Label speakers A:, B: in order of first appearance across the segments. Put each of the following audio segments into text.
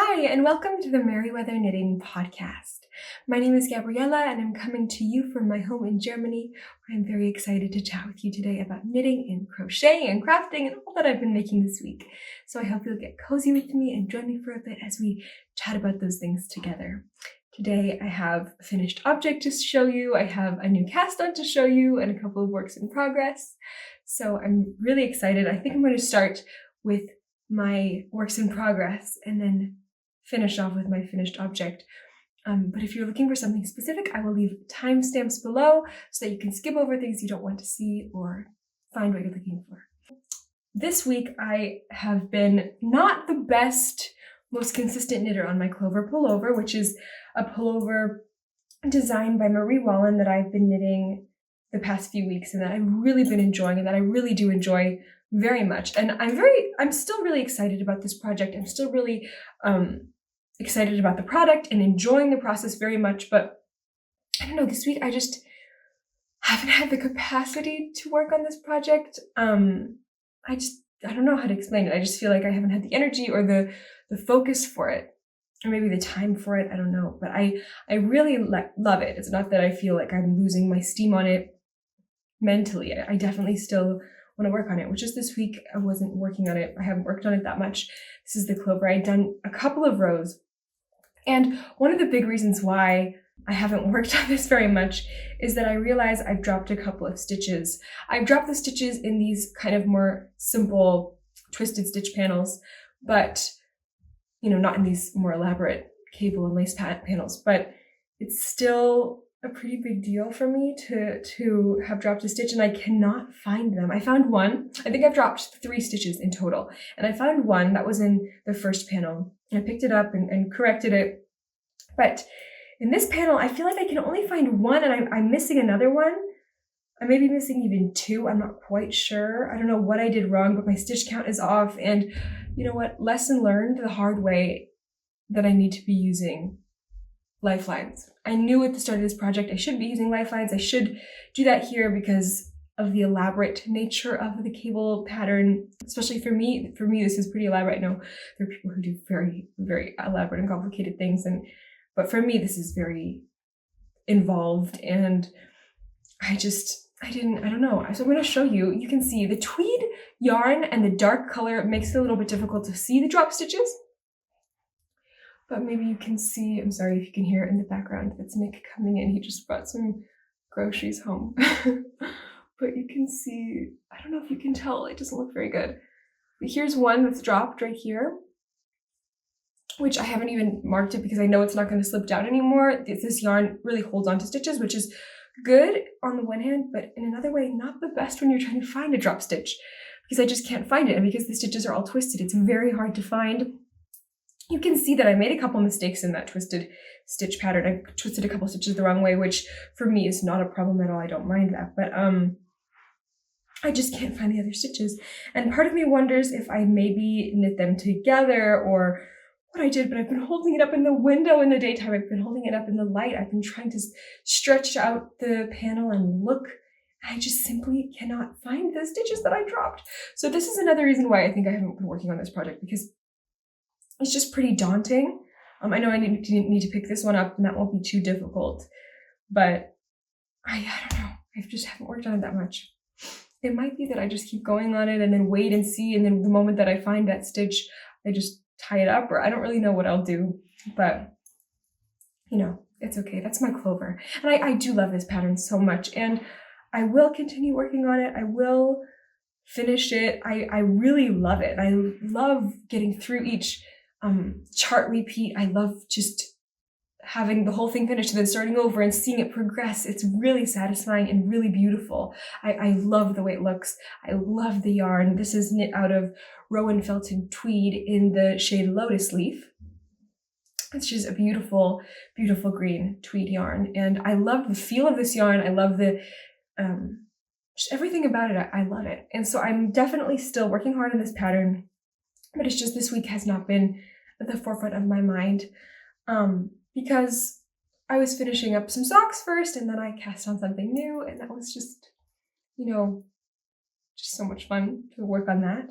A: Hi, and welcome to the Merryweather Knitting Podcast. My name is Gabriella, and I'm coming to you from my home in Germany, where I'm very excited to chat with you today about knitting and crochet and crafting and all that I've been making this week. So I hope you'll get cozy with me and join me for a bit as we chat about those things together. Today I have a finished object to show you, I have a new cast on to show you, and a couple of works in progress. So I'm really excited. I think I'm going to start with my works in progress and then finish off with my finished object. But if you're looking for something specific, I will leave timestamps below so that you can skip over things you don't want to see or find what you're looking for. This week I have been not the best, most consistent knitter on my Clover Pullover, which is a pullover designed by Wallin that I've been knitting the past few weeks and that I've really been enjoying and that I really do enjoy very much. And I'm still really excited about this project. I'm still really excited about the product and enjoying the process very much. But I don't know, this week I just haven't had the capacity to work on this project. I don't know how to explain it. I just feel like I haven't had the energy or the focus for it, or maybe the time for it. I don't know, but I really love it. It's not that I feel like I'm losing my steam on it mentally. I definitely still want to work on it, which is this week I wasn't working on it. I haven't worked on it that much. This is the Clover. I'd done a couple of rows. And one of the big reasons why I haven't worked on this very much is that I realize I've dropped a couple of stitches. I've dropped the stitches in these kind of more simple twisted stitch panels, but not in these more elaborate cable and lace panels, but it's still a pretty big deal for me to have dropped a stitch, and I cannot find them. I found one. I think I've dropped 3 stitches in total, and I found one that was in the first panel. I picked it up and corrected it, but in this panel I feel like I can only find one, and I'm missing another one. I may be missing even 2. I'm not quite sure. I don't know what I did wrong, but my stitch count is off, and you know what? Lesson learned the hard way that I need to be using lifelines. I knew at the start of this project I should be using lifelines. I should do that here because of the elaborate nature of the cable pattern, especially for me. For me, this is pretty elaborate. I know there are people who do very, very elaborate and complicated things, but for me, this is very involved, and I don't know. So I'm going to show you. You can see the tweed yarn and the dark color makes it a little bit difficult to see the drop stitches. But maybe you can see, I'm sorry if you can hear it in the background, that's Nick coming in. He just brought some groceries home. But you can see, I don't know if you can tell, it doesn't look very good. But here's one that's dropped right here, which I haven't even marked it because I know it's not going to slip down anymore. This yarn really holds on to stitches, which is good on the one hand, but in another way, not the best when you're trying to find a drop stitch, because I just can't find it. And because the stitches are all twisted, it's very hard to find. You can see that I made a couple mistakes in that twisted stitch pattern. I twisted a couple stitches the wrong way, which for me is not a problem at all. I don't mind that, but I just can't find the other stitches. And part of me wonders if I maybe knit them together or what I did, but I've been holding it up in the window in the daytime. I've been holding it up in the light. I've been trying to stretch out the panel and look. I just simply cannot find the stitches that I dropped. So this is another reason why I think I haven't been working on this project, because it's just pretty daunting. I know I need to pick this one up, and that won't be too difficult, but I don't know. I just haven't worked on it that much. It might be that I just keep going on it and then wait and see, and then the moment that I find that stitch, I just tie it up, or I don't really know what I'll do, but it's okay. That's my Clover. And I do love this pattern so much, and I will continue working on it. I will finish it. I really love it. I love getting through each chart repeat. I love just having the whole thing finished and then starting over and seeing it progress. It's really satisfying and really beautiful. I love the way it looks. I love the yarn. This is knit out of Rowan felted tweed in the shade Lotus Leaf. It's just a beautiful, beautiful green tweed yarn. And I love the feel of this yarn. I love the just everything about it. I love it. And so I'm definitely still working hard on this pattern, but it's just this week has not been at the forefront of my mind because I was finishing up some socks first, and then I cast on something new, and that was just, just so much fun to work on that.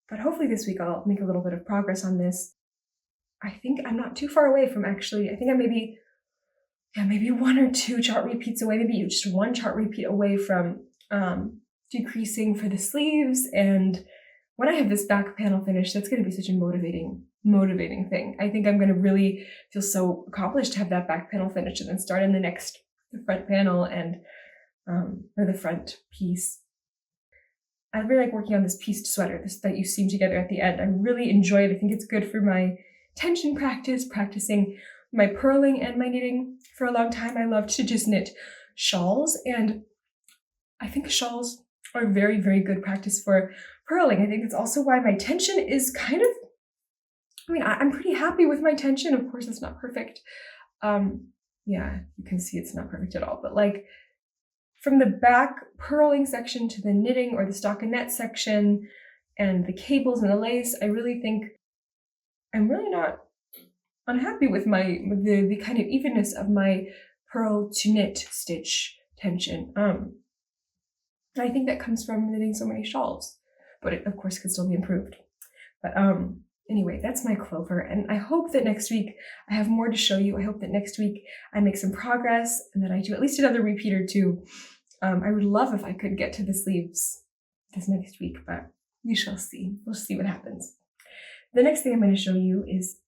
A: But hopefully this week I'll make a little bit of progress on this. I think I'm not too far away from actually, I think I'm maybe 1 or 2 chart repeats away, maybe just 1 chart repeat away from decreasing for the sleeves. And when I have this back panel finished, that's going to be such a motivating thing. I think I'm going to really feel so accomplished to have that back panel finished and then start in the front panel and or the front piece. I really like working on this pieced sweater that you seam together at the end. I really enjoy it. I think it's good for my tension practice, practicing my purling and my knitting. For a long time, I loved to just knit shawls, and I think shawls are very, very good practice for purling. I think it's also why my tension is kind of, I'm pretty happy with my tension. Of course, it's not perfect. Yeah, you can see it's not perfect at all, but like from the back purling section to the knitting or the stockinette section and the cables and the lace, I really think I'm really not unhappy with the kind of evenness of my purl to knit stitch tension. I think that comes from knitting so many shawls, but it of course could still be improved. But anyway, that's my Clover, and I hope that next week I have more to show you. I hope that next week I make some progress and that I do at least another repeat or 2. I would love if I could get to the sleeves this next week, but we shall see. We'll see what happens. The next thing I'm going to show you is,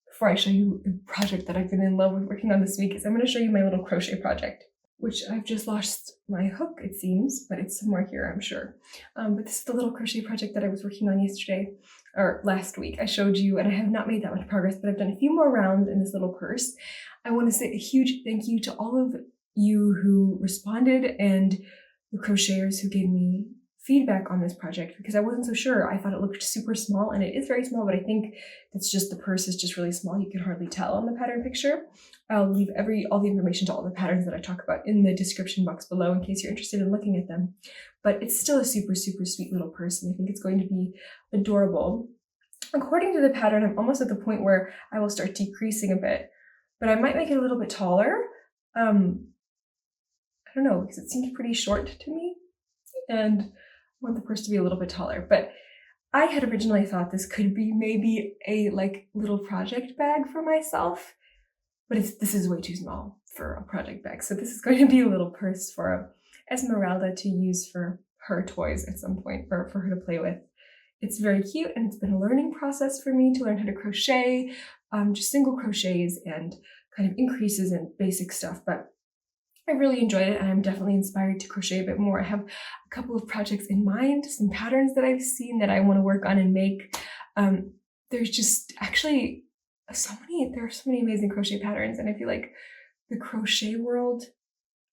A: before I show you the project that I've been in love with working on this week, is I'm going to show you my little crochet project, which I've just lost my hook, it seems, but it's somewhere here, I'm sure. But this is the little crochet project that I was working on last week. I showed you, and I have not made that much progress, but I've done a few more rounds in this little purse. I want to say a huge thank you to all of you who responded and the crocheters who gave me feedback on this project, because I wasn't so sure. I thought it looked super small, and it is very small, but I think it's just the purse is just really small. You can hardly tell on the pattern picture. I'll leave all the information to all the patterns that I talk about in the description box below in case you're interested in looking at them. But it's still a super, super sweet little purse, and I think it's going to be adorable. According to the pattern, I'm almost at the point where I will start decreasing a bit, but I might make it a little bit taller. I don't know, because it seems pretty short to me, and I want the purse to be a little bit taller. But I had originally thought this could be maybe a little project bag for myself, but this is way too small for a project bag. So this is going to be a little purse for Esmeralda to use for her toys at some point, or for her to play with. It's very cute, and it's been a learning process for me to learn how to crochet, just single crochets and kind of increases and basic stuff, but I really enjoyed it, and I'm definitely inspired to crochet a bit more. I have a couple of projects in mind, some patterns that I've seen that I want to work on and make. There's just actually there are so many amazing crochet patterns, and I feel like the crochet world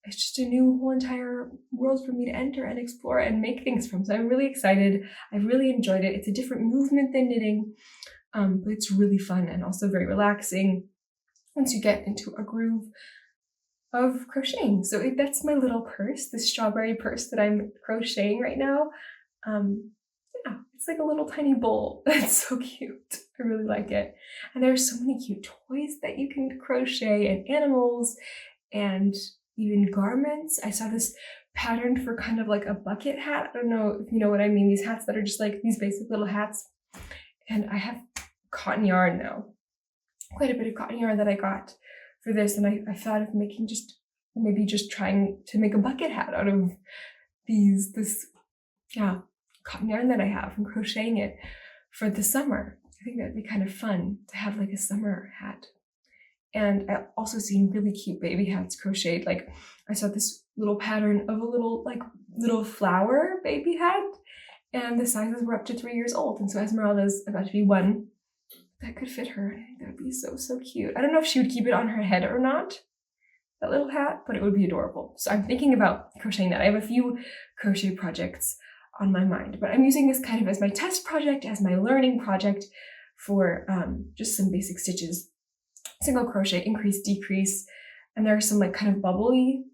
A: is just a new whole entire world for me to enter and explore and make things from. So I'm really excited. I've really enjoyed it. It's a different movement than knitting, but it's really fun and also very relaxing once you get into a groove of crocheting. So that's my little purse, this strawberry purse that I'm crocheting right now. Yeah, it's like a little tiny bowl. It's so cute. I really like it. And there's so many cute toys that you can crochet, and animals, and even garments. I saw this pattern for kind of like a bucket hat. I don't know if you know what I mean. These hats that are just like these basic little hats. And I have cotton yarn now. Quite a bit of cotton yarn that I got for this, and I thought of making just trying to make a bucket hat out of this cotton yarn that I have and crocheting it for the summer. I think that'd be kind of fun to have like a summer hat. And I've also seen really cute baby hats crocheted. Like I saw this little pattern of a little flower baby hat, and the sizes were up to 3 years old. And so Esmeralda's about to be 1. That could fit her. I think that would be so, so cute. I don't know if she would keep it on her head or not, that little hat, but it would be adorable. So I'm thinking about crocheting that. I have a few crochet projects on my mind, but I'm using this kind of as my test project, as my learning project for just some basic stitches. Single crochet, increase, decrease, and there are some like kind of bubbly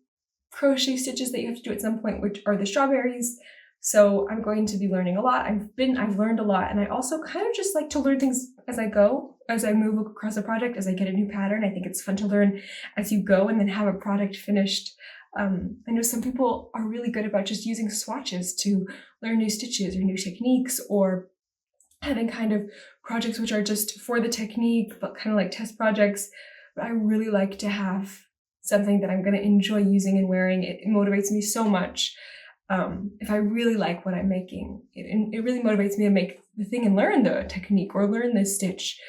A: crochet stitches that you have to do at some point, which are the strawberries. So I'm going to be learning a lot. I've learned a lot, and I also kind of just like to learn things as I go, as I move across a project, as I get a new pattern. I think it's fun to learn as you go and then have a product finished. I know some people are really good about just using swatches to learn new stitches or new techniques, or having kind of projects which are just for the technique, but kind of like test projects. But I really like to have something that I'm going to enjoy using and wearing. It motivates me so much. If I really like what I'm making, it really motivates me to make the thing and learn the technique or learn the stitch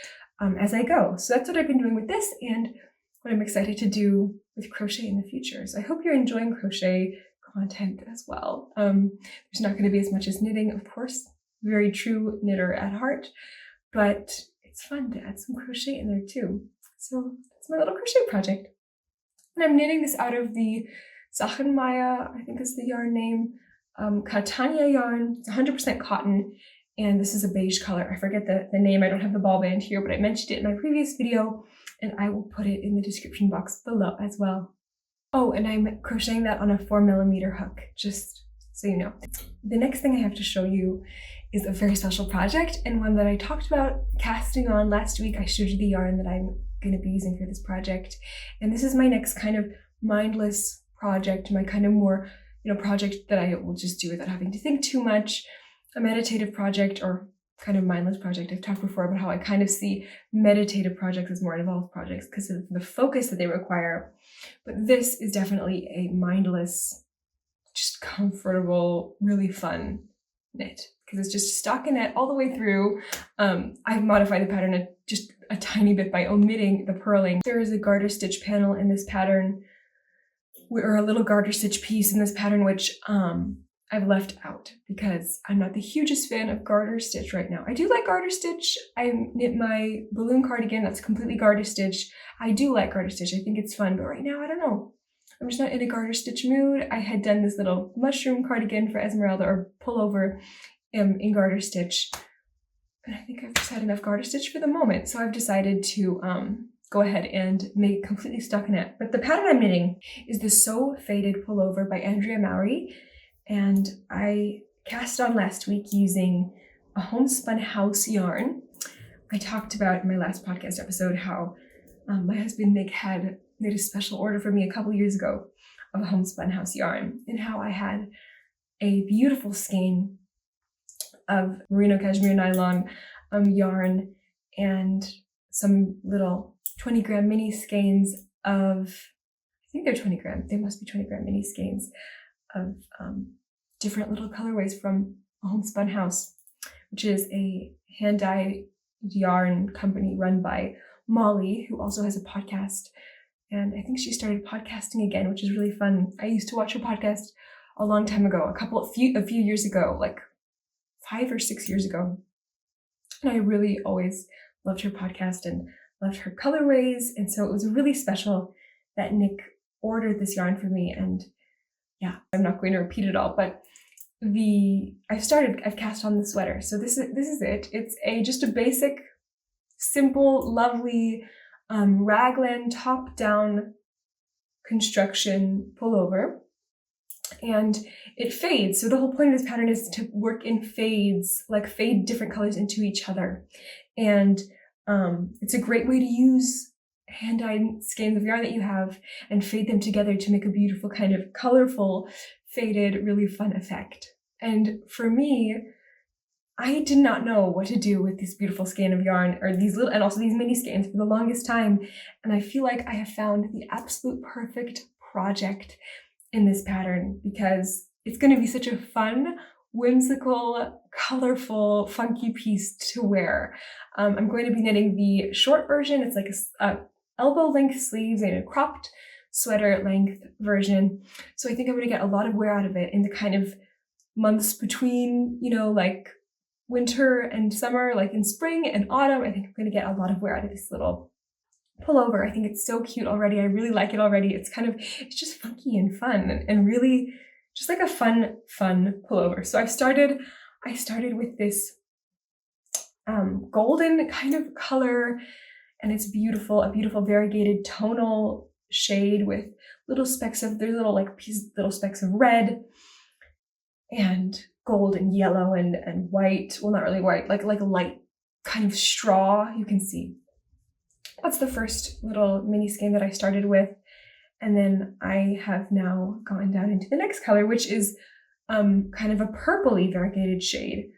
A: as I go. So that's what I've been doing with this and what I'm excited to do with crochet in the future. So I hope you're enjoying crochet content as well. There's not going to be as much as knitting, of course, very true knitter at heart, but it's fun to add some crochet in there too. So that's my little crochet project. And I'm knitting this out of the Schachenmayr, I think is the yarn name, Catania yarn. It's 100% cotton, and this is a beige color. I forget the name, I don't have the ball band here, but I mentioned it in my previous video, and I will put it in the description box below as well. Oh, and I'm crocheting that on a 4mm hook, just so you know. The next thing I have to show you is a very special project, and one that I talked about casting on last week. I showed you the yarn that I'm going to be using for this project, and this is my next kind of mindless project, my kind of more, project that I will just do without having to think too much, a meditative project or kind of mindless project. I've talked before about how I kind of see meditative projects as more involved projects because of the focus that they require, but this is definitely a mindless, just comfortable, really fun knit because it's just stockinette all the way through. I've modified the pattern just a tiny bit by omitting the purling. There is a garter stitch panel in this pattern, or a little garter stitch piece in this pattern, which I've left out because I'm not the hugest fan of garter stitch right now. I do like garter stitch. I knit my balloon cardigan that's completely garter stitch. I do like garter stitch. I think it's fun, but right now, I don't know. I'm just not in a garter stitch mood. I had done this little mushroom cardigan for Esmeralda, or pullover, in garter stitch, and I think I've just had enough garter stitch for the moment, so I've decided to go ahead and make completely stockinette. But the pattern I'm knitting is the So Faded Pullover by Andrea Mowry, and I cast on last week using a Homespun House yarn. I talked about in my last podcast episode how my husband Nick had made a special order for me a couple years ago of a Homespun House yarn, and how I had a beautiful skein of merino cashmere nylon yarn and some little 20-gram mini skeins of, I think they're 20 gram, they must be 20-gram mini skeins of different little colorways from a Homespun House, which is a hand-dyed yarn company run by Molly, who also has a podcast. And I think she started podcasting again, which is really fun. I used to watch her podcast a long time ago, a few years ago, like 5 or 6 years ago. And I really always loved her podcast and loved her colorways. And so it was really special that Nick ordered this yarn for me. And yeah, I'm not going to repeat it all, but I've cast on the sweater. So this is it. It's just a basic, simple, lovely raglan top-down construction pullover, and it fades. So the whole point of this pattern is to work in fades, like fade different colors into each other. And it's a great way to use hand-dyed skeins of yarn that you have and fade them together to make a beautiful kind of colorful, faded, really fun effect. And for me, I did not know what to do with this beautiful skein of yarn, or these little, and also these mini skeins, for the longest time. And I feel like I have found the absolute perfect project in this pattern because it's going to be such a fun, whimsical, colorful, funky piece to wear. I'm going to be knitting the short version. It's like a elbow length sleeves and a cropped sweater length version. So I think I'm going to get a lot of wear out of it in the kind of months between, like winter and summer, like in spring and autumn. I think I'm going to get a lot of wear out of this little pullover. I think it's so cute already. I really like it already. It's just funky and fun and really just like a fun pullover. So I started with this golden kind of color, and it's beautiful, a beautiful variegated tonal shade with little specks of, there's little specks of red and gold and yellow and white. Well, not really white, like a light kind of straw, you can see. That's the first little mini skein that I started with. And then I have now gone down into the next color, which is kind of a purpley variegated shade.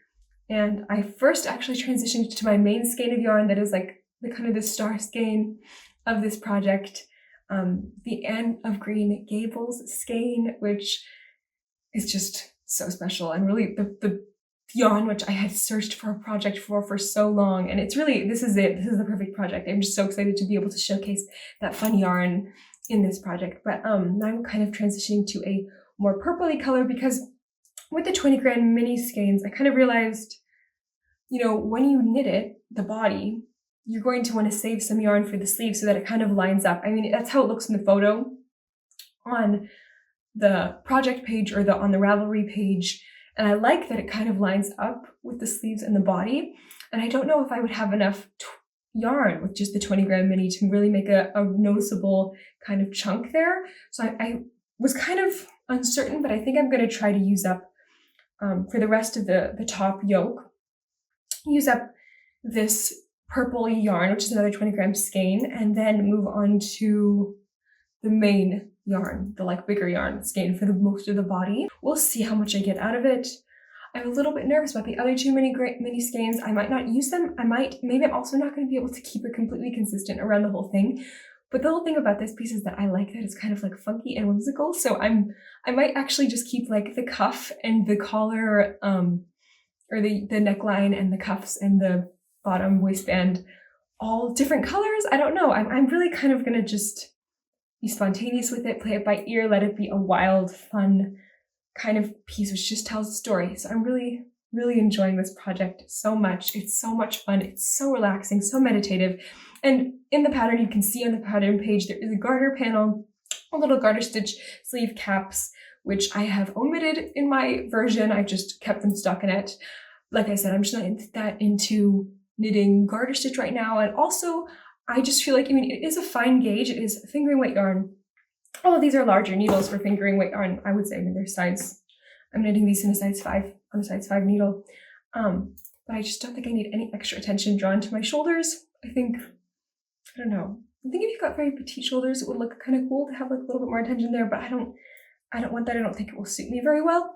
A: And I first actually transitioned to my main skein of yarn that is like the kind of the star skein of this project, the Anne of Green Gables skein, which is just so special and really the yarn which I had searched for a project for so long. And it's really, this is it. This is the perfect project. I'm just so excited to be able to showcase that fun yarn in this project. But now I'm kind of transitioning to a more purpley color because with the 20 gram mini skeins, I kind of realized, you know, when you knit it, the body, you're going to want to save some yarn for the sleeve so that it kind of lines up. I mean, that's how it looks in the photo on the project page or on the Ravelry page. And I like that it kind of lines up with the sleeves and the body. And I don't know if I would have enough yarn with just the 20 gram mini to really make a noticeable kind of chunk there. So I was kind of uncertain, but I think I'm going to try to use up for the rest of the top yoke, use up this purple yarn, which is another 20 gram skein, and then move on to the main yarn, the like bigger yarn skein for the most of the body. We'll see how much I get out of it. I'm a little bit nervous about the other two mini skeins. I might not use them. Maybe I'm also not going to be able to keep it completely consistent around the whole thing. But the whole thing about this piece is that I like that it's kind of like funky and whimsical. So I might actually just keep like the cuff and the collar, or the neckline and the cuffs and the bottom waistband, all different colors. I don't know. I'm really kind of gonna just be spontaneous with it, play it by ear, let it be a wild, fun kind of piece which just tells a story. So I'm really, really enjoying this project so much. It's so much fun. It's so relaxing, so meditative. And in the pattern, you can see on the pattern page, there is a garter panel, a little garter stitch sleeve caps, which I have omitted in my version. I just kept them stockinette. Like I said, I'm just not that into knitting garter stitch right now. And also, I just feel like, I mean, it is a fine gauge. It is fingering weight yarn. Oh, these are larger needles for fingering weight yarn, I would say. I mean, they're size, I'm knitting these in a size 5, on a size 5 needle. But I just don't think I need any extra attention drawn to my shoulders. I think, I don't know. I think if you've got very petite shoulders, it would look kind of cool to have like a little bit more attention there, but I don't want that. I don't think it will suit me very well.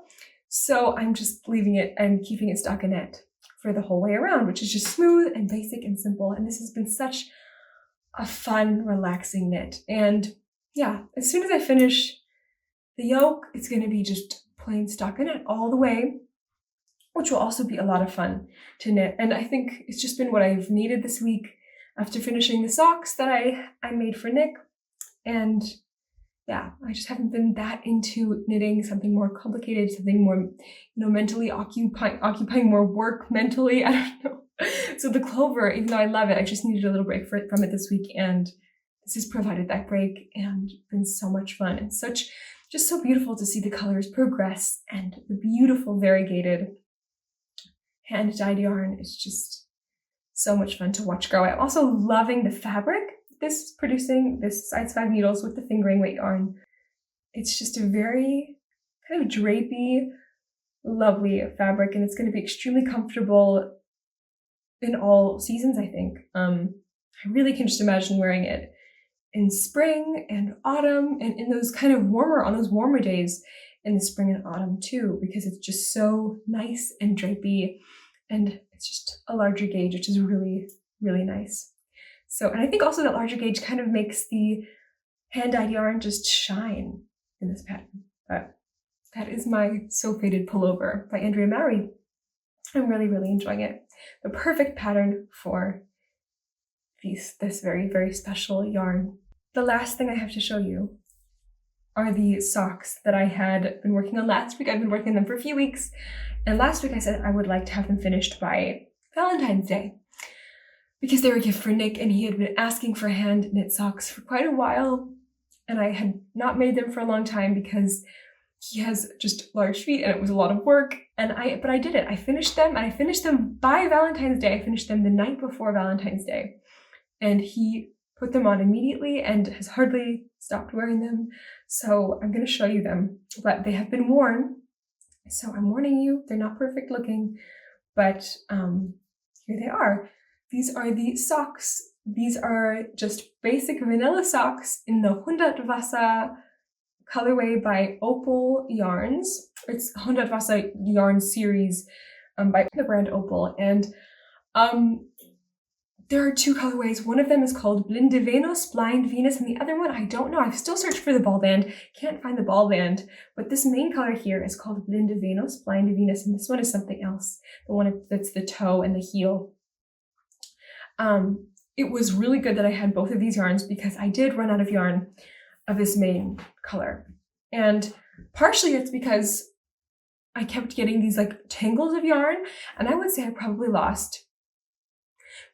A: So I'm just leaving it and keeping it stockinette for the whole way around, which is just smooth and basic and simple. And this has been such a fun, relaxing knit. And yeah, as soon as I finish the yoke, it's going to be just plain stockinette all the way, which will also be a lot of fun to knit. And I think it's just been what I've needed this week after finishing the socks that I made for Nick. And yeah, I just haven't been that into knitting something more complicated, something more, you know, mentally occupying more work mentally. I don't know. So the Clover, even though I love it, I just needed a little break from it this week, and this has provided that break and been so much fun and just so beautiful to see the colors progress and the beautiful variegated hand dyed yarn is just so much fun to watch grow. I'm also loving the fabric. This producing this size 5 needles with the fingering weight yarn. It's just a very kind of drapey, lovely fabric, and it's going to be extremely comfortable in all seasons, I think. I really can just imagine wearing it in spring and autumn, and in those kind of on those warmer days in the spring and autumn too, because it's just so nice and drapey, and it's just a larger gauge, which is really, really nice. So, and I think also that larger gauge kind of makes the hand-dyed yarn just shine in this pattern. But that is my So Faded Pullover by Andrea Mowry. I'm really, really enjoying it. The perfect pattern for this very, very special yarn. The last thing I have to show you are the socks that I had been working on last week. I've been working on them for a few weeks. And last week I said I would like to have them finished by Valentine's Day, because they were a gift for Nick, and he had been asking for hand knit socks for quite a while, and I had not made them for a long time because he has just large feet and it was a lot of work. But I did it. I finished them, and I finished them by Valentine's Day. I finished them the night before Valentine's Day, and he put them on immediately and has hardly stopped wearing them. So I'm going to show you them, but they have been worn. So I'm warning you, they're not perfect looking, but here they are. These are the socks. These are just basic vanilla socks in the Hundertwasser colorway by Opal yarns. It's Hundertwasser yarn series by the brand Opal. And there are two colorways. One of them is called Blinde Venus, Blind Venus, and the other one, I don't know. I've still searched for the ball band, can't find the ball band, but this main color here is called Blinde Venus, Blind Venus, and this one is something else. The one that's the toe and the heel. It was really good that I had both of these yarns because I did run out of yarn of this main color. And partially it's because I kept getting these like tangles of yarn, and I would say I probably lost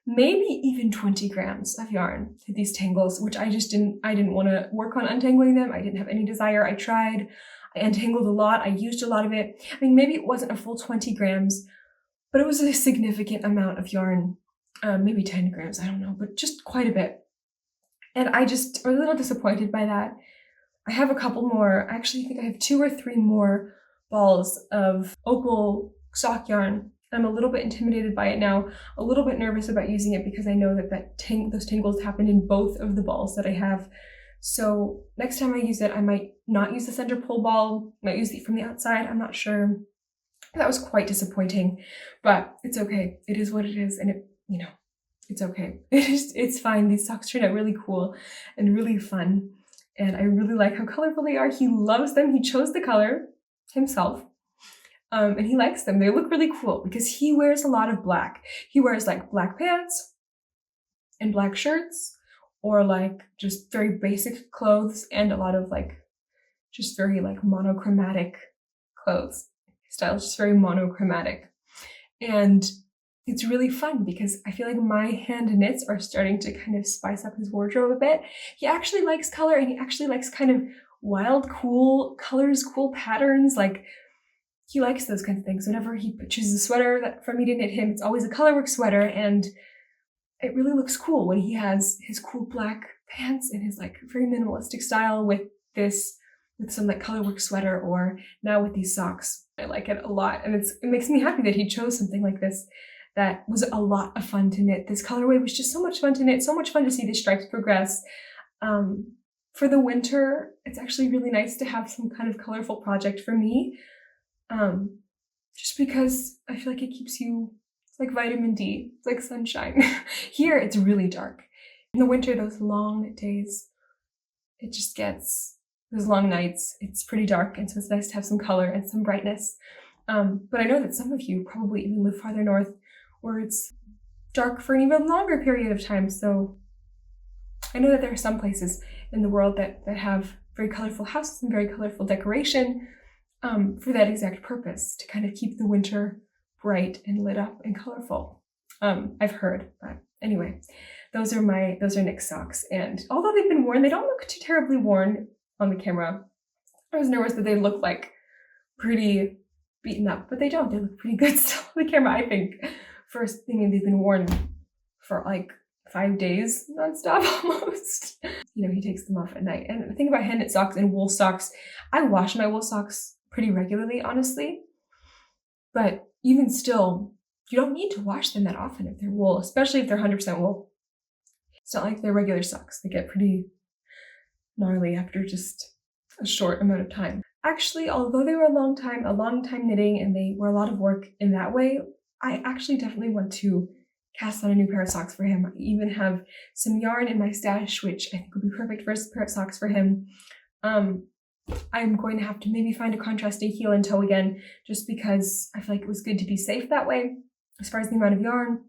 A: maybe even 20 grams of yarn to these tangles, which I didn't want to work on untangling them. I didn't have any desire. I tried, I untangled a lot. I used a lot of it. I mean, maybe it wasn't a full 20 grams, but it was a significant amount of yarn, maybe 10 grams, I don't know, but just quite a bit. And I just was a little disappointed by that. I have a couple more. I actually think I have 2 or 3 more balls of Opal sock yarn. I'm a little bit intimidated by it now, a little bit nervous about using it because I know that those tangles happened in both of the balls that I have. So next time I use it, I might not use the center pull ball, might use it from the outside, I'm not sure. That was quite disappointing, but it's okay. It is what it is, and it's okay. It's fine. These socks turned out really cool and really fun, and I really like how colorful they are. He loves them. He chose the color himself. And he likes them. They look really cool because he wears a lot of black. He wears like black pants and black shirts, or like just very basic clothes, and a lot of like just very like monochromatic clothes. His style is just very monochromatic. And it's really fun because I feel like my hand knits are starting to kind of spice up his wardrobe a bit. He actually likes color, and he actually likes kind of wild, cool colors, cool patterns. Like, he likes those kinds of things. Whenever he chooses a sweater that for me to knit him, it's always a colorwork sweater, and it really looks cool when he has his cool black pants and his like very minimalistic style with some like colorwork sweater, or now with these socks. I like it a lot, and it makes me happy that he chose something like this that was a lot of fun to knit. This colorway was just so much fun to knit, so much fun to see the stripes progress. For the winter, it's actually really nice to have some kind of colorful project for me. Just because I feel like it keeps you, it's like vitamin D, it's like sunshine. Here it's really dark. In the winter, those long days, it just gets, those long nights, it's pretty dark, and so it's nice to have some color and some brightness. But I know that some of you probably even live farther north where it's dark for an even longer period of time, so I know that there are some places in the world that have very colorful houses and very colorful decoration, for that exact purpose, to kind of keep the winter bright and lit up and colorful. I've heard, but anyway, those are Nick's socks, and although they've been worn, they don't look too terribly worn on the camera. I was nervous that they look like pretty beaten up, but they don't. They look pretty good still on the camera, I think. First thing, they've been worn for like 5 days nonstop almost. He takes them off at night. And the thing about hand knit socks and wool socks, I wash my wool socks pretty regularly, honestly. But even still, you don't need to wash them that often if they're wool, especially if they're 100% wool. It's not like they're regular socks. They get pretty gnarly after just a short amount of time. Actually, although they were a long time knitting, and they were a lot of work in that way, I actually definitely want to cast on a new pair of socks for him. I even have some yarn in my stash, which I think would be perfect for a pair of socks for him. I'm going to have to maybe find a contrasting heel and toe again, just because I feel like it was good to be safe that way. As far as the amount of yarn,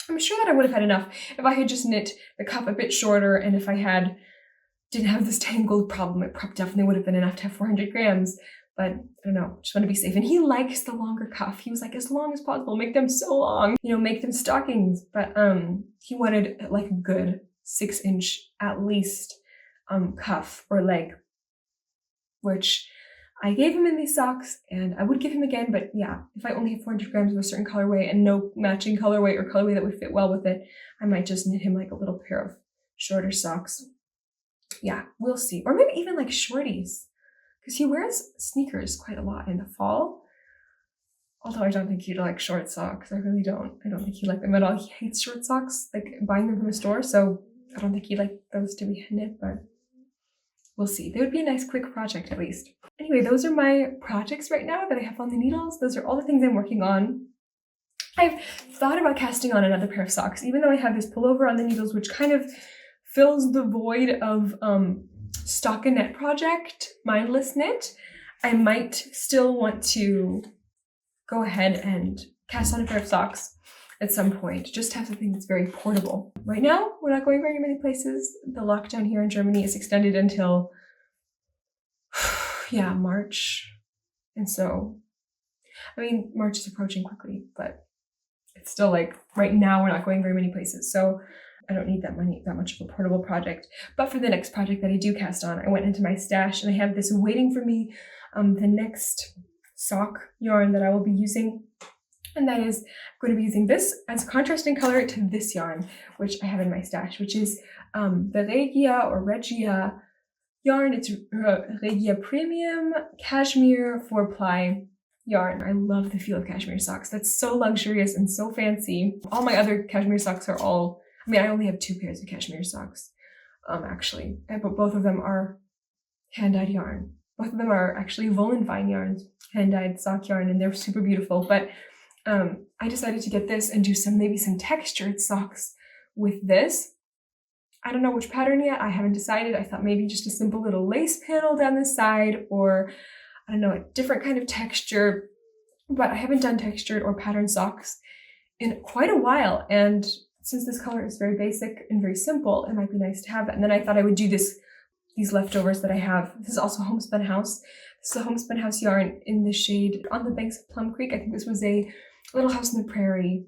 A: I'm sure that I would have had enough if I had just knit the cuff a bit shorter, and if I didn't have this tangled problem, it definitely would have been enough to have 400 grams. But I don't know, just want to be safe. And he likes the longer cuff. He was like, as long as possible, make them so long, make them stockings. But he wanted like a good 6-inch at least cuff or leg, which I gave him in these socks, and I would give him again, but yeah, if I only have 400 grams of a certain colorway and no matching colorway or colorway that would fit well with it, I might just knit him like a little pair of shorter socks. Yeah, we'll see. Or maybe even like shorties, because he wears sneakers quite a lot in the fall. Although I don't think he'd like short socks. I really don't. I don't think he'd like them at all. He hates short socks, like buying them from a store, so I don't think he'd like those to be knit, but we'll see. They would be a nice quick project at least. Anyway, those are my projects right now that I have on the needles. Those are all the things I'm working on. I've thought about casting on another pair of socks, even though I have this pullover on the needles, which kind of fills the void of stockinette project, mindless knit. I might still want to go ahead and cast on a pair of socks at some point, just have something that's very portable. Right now, we're not going very many places. The lockdown here in Germany is extended until, yeah, March. And so, I mean, March is approaching quickly, but it's still like, right now we're not going very many places. So I don't need that much of a portable project. But for the next project that I do cast on, I went into my stash and I have this waiting for me, the next sock yarn that I will be using. And that is, I'm going to be using this as a contrasting color to this yarn, which I have in my stash, which is the Regia or Regia yarn. It's Regia Premium Cashmere 4-ply yarn. I love the feel of cashmere socks. That's so luxurious and so fancy. All my other cashmere socks are all, I mean, I only have 2 pairs of cashmere socks, actually, but both of them are hand-dyed yarn. Both of them are actually Wallin fine yarns, hand-dyed sock yarn, and they're super beautiful. But I decided to get this and do maybe some textured socks with this. I don't know which pattern yet. I haven't decided. I thought maybe just a simple little lace panel down the side, or I don't know, a different kind of texture. But I haven't done textured or patterned socks in quite a while. And since this color is very basic and very simple, it might be nice to have that. And then I thought I would do these leftovers that I have. This is also Homespun House. This is a Homespun House yarn in the shade On the Banks of Plum Creek. I think this was a Little House in the Prairie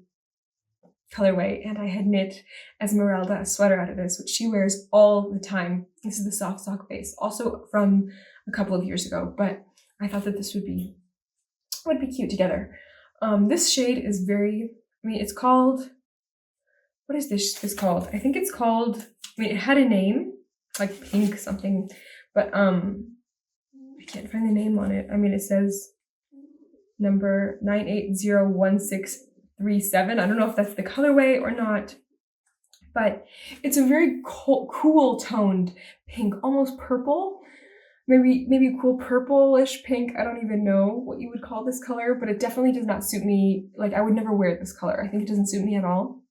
A: colorway, and I had knit Esmeralda a sweater out of this, which she wears all the time. This is the soft sock base, also from a couple of years ago, but I thought that this would be cute together. This shade is very, I mean, it's called, what is this called? I think it's called, I mean, it had a name, like pink something, but I can't find the name on it. I mean, it says number 9801637. I don't know if that's the colorway or not, but it's a very cool toned pink, almost purple, maybe a cool purplish pink. I don't even know what you would call this color, but it definitely does not suit me. Like, I would never wear this color. I think it doesn't suit me at all,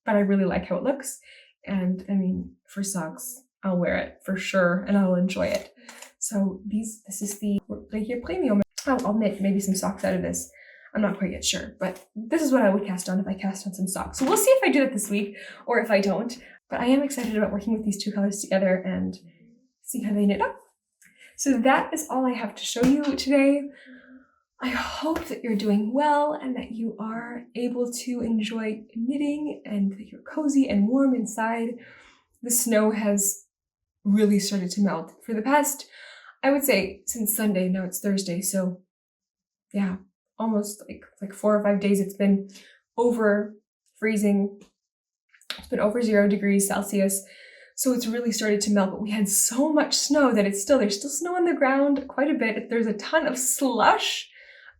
A: but I really like how it looks. And I mean, for socks, I'll wear it for sure and I'll enjoy it. So this is the Regia Premium. I'll knit maybe some socks out of this. I'm not quite yet sure, but this is what I would cast on if I cast on some socks. So we'll see if I do that this week or if I don't. But I am excited about working with these 2 colors together and see how they knit up. So that is all I have to show you today. I hope that you're doing well and that you are able to enjoy knitting and that you're cozy and warm inside. The snow has really started to melt for the past, I would say, since Sunday. Now it's Thursday, so yeah, almost like 4 or 5 days. It's been over freezing. It's been over 0 degrees Celsius, so it's really started to melt. But we had so much snow that there's still snow on the ground, quite a bit. There's a ton of slush,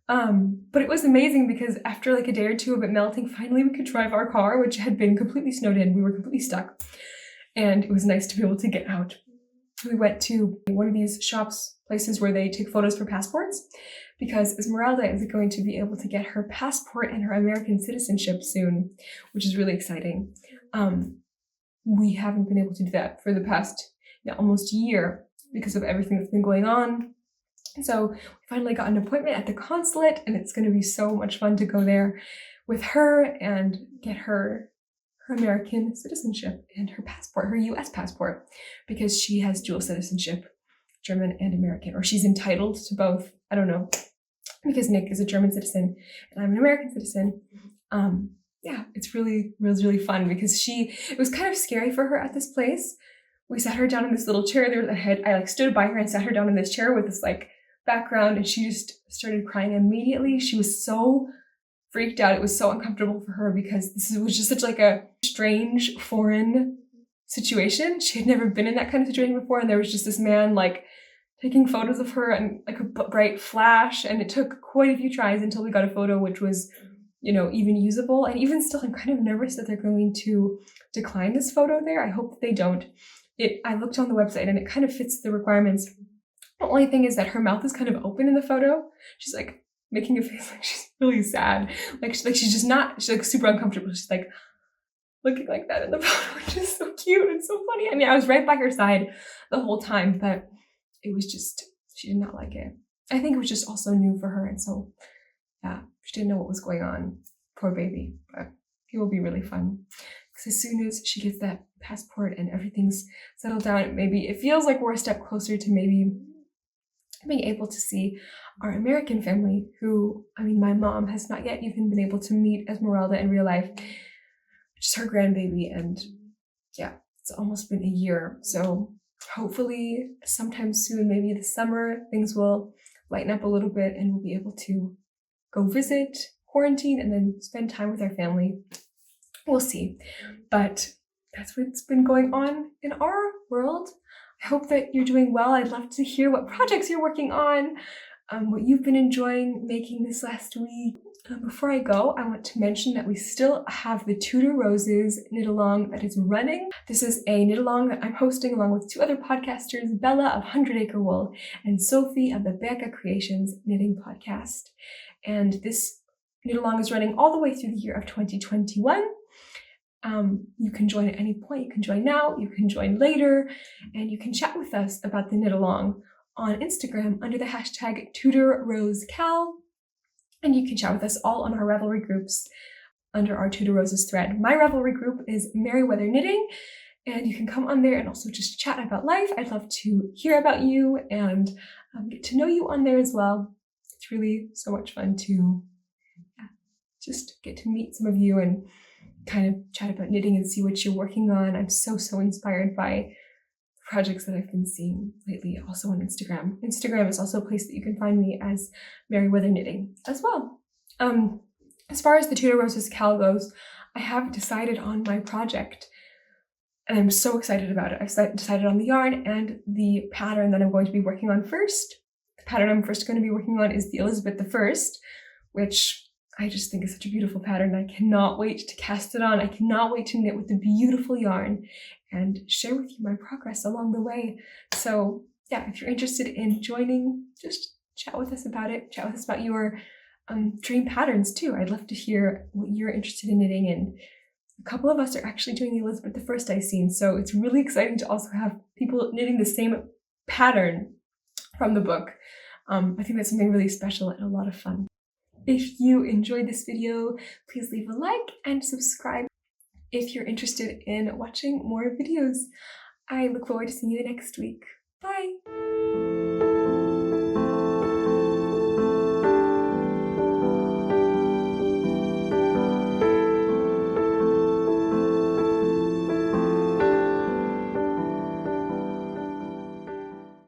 A: but it was amazing because after like a day or 2 of it melting, finally we could drive our car, which had been completely snowed in. We were completely stuck, and it was nice to be able to get out. We went to one of these places where they take photos for passports, because Esmeralda is going to be able to get her passport and her American citizenship soon, which is really exciting. We haven't been able to do that for the past almost year because of everything that's been going on. So we finally got an appointment at the consulate, and it's going to be so much fun to go there with her and get her American citizenship and her passport, her US passport, because she has dual citizenship, German and American, or she's entitled to both. I don't know, because Nick is a German citizen and I'm an American citizen. Yeah, it's really fun because it was kind of scary for her at this place. We sat her down in this little chair. I stood by her and sat her down in this chair with this background, and she just started crying immediately. She was so freaked out. It was so uncomfortable for her because this was just such a strange foreign situation. She had never been in that kind of situation before, and there was just this man taking photos of her and a bright flash, and it took quite a few tries until we got a photo which was even usable. And even still, I'm kind of nervous that they're going to decline this photo there. I hope that they don't. I looked on the website and it kind of fits the requirements. The only thing is that her mouth is kind of open in the photo. She's making a face like she's really sad. Like she's just not, she's like super uncomfortable. She's like looking like that in the photo, which is so cute and so funny. I mean, I was right by her side the whole time, but it was just, she did not like it. I think it was just also new for her, and so yeah, she didn't know what was going on. Poor baby, but it will be really fun. Because as soon as she gets that passport and everything's settled down, maybe it feels like we're a step closer to maybe being able to see our American family, who, I mean, my mom has not yet even been able to meet Esmeralda in real life, which is her grandbaby, and yeah, it's almost been a year. So hopefully sometime soon, maybe this summer, things will lighten up a little bit and we'll be able to go visit, quarantine, and then spend time with our family. We'll see. But that's what's been going on in our world. I hope that you're doing well. I'd love to hear what projects you're working on, what you've been enjoying making this last week. Before I go, I want to mention that we still have the Tudor Roses knit along that is running. This is a knit along that I'm hosting along with two other podcasters, Bella of 100 Acre Wool and Sophie of the Becca Creations Knitting Podcast. And this knit along is running all the way through the year of 2021. You can join at any point. You can join now, you can join later, and you can chat with us about the knit along on Instagram under the hashtag Tudor Roses KAL. And you can chat with us all on our Ravelry groups under our Tudor Roses thread. My Ravelry group is Merryweather Knitting, and you can come on there and also just chat about life. I'd love to hear about you and get to know you on there as well. It's really so much fun to just get to meet some of you and kind of chat about knitting and see what you're working on. I'm so inspired by projects that I've been seeing lately, also on Instagram. Instagram is also a place that you can find me as Merryweather Knitting as well. As far as the Tudor Roses KAL goes, I have decided on my project, and I'm so excited about it. I've decided on the yarn and the pattern that I'm going to be working on first. The pattern I'm first going to be working on is the Elizabeth I, which I just think is such a beautiful pattern. I cannot wait to cast it on. I cannot wait to knit with the beautiful yarn and share with you my progress along the way. So yeah, if you're interested in joining, just chat with us about it. Chat with us about your dream patterns too. I'd love to hear what you're interested in knitting, and a couple of us are actually doing the Elizabeth I I've seen. So it's really exciting to also have people knitting the same pattern from the book. I think that's something really special and a lot of fun. If you enjoyed this video, please leave a like and subscribe if you're interested in watching more videos. I look forward to seeing you next week. Bye!